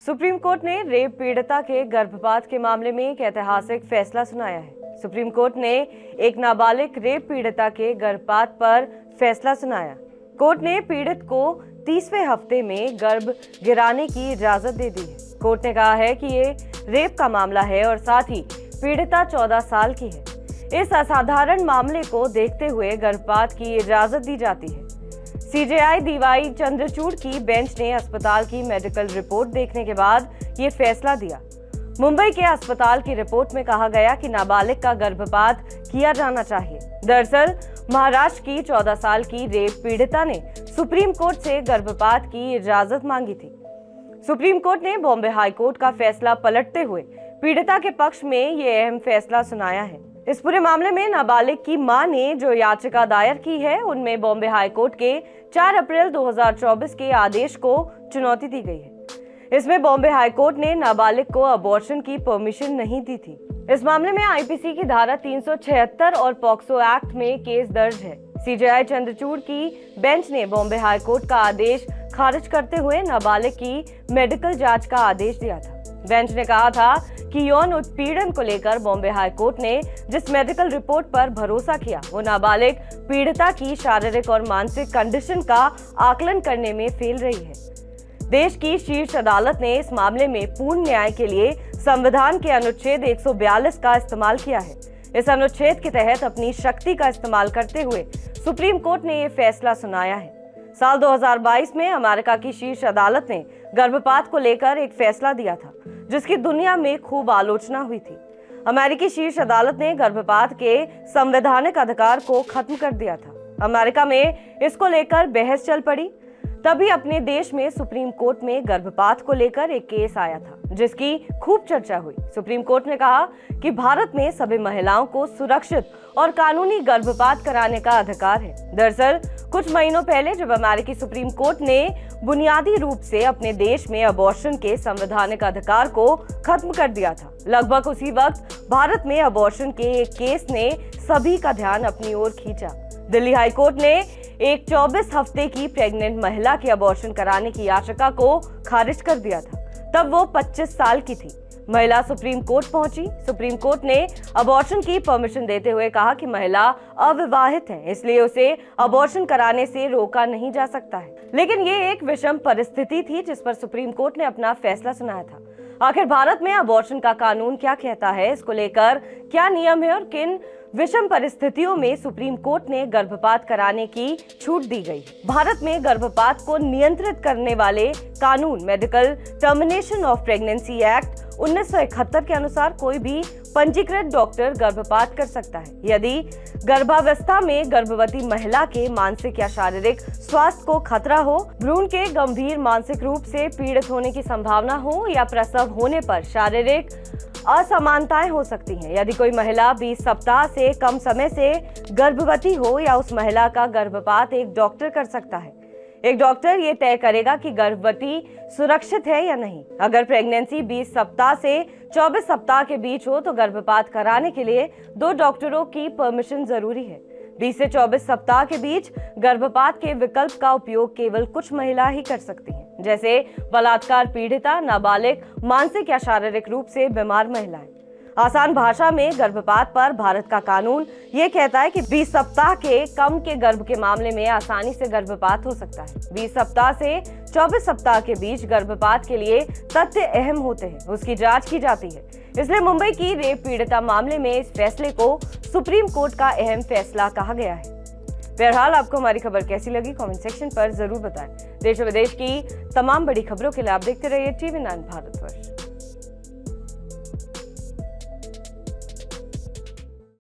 Supreme court ने rape पीड़िता के गर्भपात के मामले में एक ऐतिहासिक फैसला सुनाया है। सुप्रीम कोर्ट ने एक नाबालिग रेप पीड़िता के गर्भपात पर फैसला सुनाया। कोर्ट ने पीड़ित को 30वें हफ्ते में गर्भ गिराने की इजाजत दे दी है। कोर्ट ने कहा है कि ये रेप का मामला है और साथ ही पीड़िता 14 साल की है। इस असाधारण मामले को देखते हुए गर्भपात की इजाजत दी जाती है। सीजेआई डीवाई चंद्रचूड़ की बेंच ने अस्पताल की मेडिकल रिपोर्ट देखने के बाद ये फैसला दिया। मुंबई के अस्पताल की रिपोर्ट में कहा गया कि नाबालिग का गर्भपात किया जाना चाहिए। दरअसल महाराष्ट्र की 14 साल की रेप पीड़िता ने सुप्रीम कोर्ट से गर्भपात की इजाजत मांगी थी। सुप्रीम कोर्ट ने बॉम्बे हाई कोर्ट का फैसला पलटते हुए पीड़िता के पक्ष में ये अहम फैसला सुनाया है। इस पूरे मामले में नाबालिग की मां ने जो याचिका दायर की है, उनमें बॉम्बे हाई कोर्ट के 4 अप्रैल 2024 के आदेश को चुनौती दी गई है। इसमें बॉम्बे हाई कोर्ट ने नाबालिग को अबॉर्शन की परमिशन नहीं दी थी। इस मामले में आईपीसी की धारा 376 और पॉक्सो एक्ट में केस दर्ज है। सीजेआई चंद्रचूड़ की बेंच ने बॉम्बे हाई कोर्ट का आदेश खारिज करते हुए नाबालिग की मेडिकल जांच का आदेश दिया था। बेंच ने कहा था कि यौन उत्पीड़न को लेकर बॉम्बे हाई कोर्ट ने जिस मेडिकल रिपोर्ट पर भरोसा किया, वो नाबालिग पीड़िता की शारीरिक और मानसिक कंडीशन का आकलन करने में फेल रही है। देश की शीर्ष अदालत ने इस मामले में पूर्ण न्याय के लिए संविधान के अनुच्छेद 142 का इस्तेमाल किया है। इस अनुच्छेद के तहत अपनी शक्ति का इस्तेमाल करते हुए सुप्रीम कोर्ट ने ये फैसला सुनाया है। साल 2022 में अमेरिका की शीर्ष अदालत ने गर्भपात को लेकर एक फैसला दिया था, जिसकी दुनिया में खूब आलोचना हुई थी। अमेरिकी शीर्ष अदालत ने गर्भपात के संवैधानिक अधिकार को खत्म कर दिया था। अमेरिका में इसको लेकर बहस चल पड़ी। तभी अपने देश में सुप्रीम कोर्ट में गर्भपात को लेकर एक केस आया था, जिसकी खूब चर्चा हुई। सुप्रीम कोर्ट ने कहा कि भारत में सभी महिलाओं को सुरक्षित और कानूनी गर्भपात कराने का अधिकार है। दरअसल कुछ महीनों पहले जब अमेरिकी सुप्रीम कोर्ट ने बुनियादी रूप से अपने देश में अबॉर्शन के संवैधानिक अधिकार को खत्म कर दिया था, लगभग उसी वक्त भारत में अबॉर्शन के एक केस ने सभी का ध्यान अपनी ओर खींचा। दिल्ली हाई कोर्ट ने एक 24 हफ्ते की प्रेग्नेंट महिला के अबॉर्शन कराने की याचिका को खारिज कर दिया था। तब वो 25 साल की थी। महिला सुप्रीम कोर्ट पहुंची। सुप्रीम कोर्ट ने अबॉर्शन की परमिशन देते हुए कहा कि महिला अविवाहित है, इसलिए उसे अबॉर्शन कराने से रोका नहीं जा सकता है। लेकिन ये एक विषम परिस्थिति थी जिस पर सुप्रीम कोर्ट ने अपना फैसला सुनाया था। आखिर भारत में अबॉर्शन का कानून क्या कहता है, इसको लेकर क्या नियम है और किन विषम परिस्थितियों में सुप्रीम कोर्ट ने गर्भपात कराने की छूट दी गई। भारत में गर्भपात को नियंत्रित करने वाले कानून medical termination of pregnancy act 1971 के अनुसार कोई भी पंजीकृत डॉक्टर गर्भपात कर सकता है यदि गर्भावस्था में गर्भवती महिला के मानसिक या शारीरिक स्वास्थ्य को खतरा हो, भ्रूण के गंभीर मानसिक रूप से पीड़ित होने की संभावना हो या प्रसव होने पर शारीरिक असमानताएं हो सकती हैं। यदि कोई महिला 20 सप्ताह से कम समय से गर्भवती हो या उस महिला का गर्भपात एक डॉक्टर कर सकता है। एक डॉक्टर ये तय करेगा कि गर्भवती सुरक्षित है या नहीं। अगर प्रेगनेंसी 20 सप्ताह से 24 सप्ताह के बीच हो तो गर्भपात कराने के लिए 2 डॉक्टरों की परमिशन जरूरी है। 20 से 24 सप्ताह के बीच गर्भपात के विकल्प का उपयोग केवल कुछ महिला ही कर सकती हैं, जैसे बलात्कार पीड़िता, नाबालिग, मानसिक या शारीरिक रूप से बीमार महिलाएं। आसान भाषा में गर्भपात पर भारत का कानून ये कहता है कि 20 सप्ताह के कम के गर्भ के मामले में आसानी से गर्भपात हो सकता है। 20 सप्ताह से 24 सप्ताह के बीच गर्भपात के लिए तथ्य अहम होते हैं, उसकी जांच की जाती है। इसलिए मुंबई की रेप पीड़िता मामले में इस फैसले को सुप्रीम कोर्ट का अहम फैसला कहा गया है। बहरहाल आपको हमारी खबर कैसी लगी, कमेंट सेक्शन पर जरूर बताएं। देश और विदेश की तमाम बड़ी खबरों के लिए आप देखते रहिए TV9 भारतवर्ष।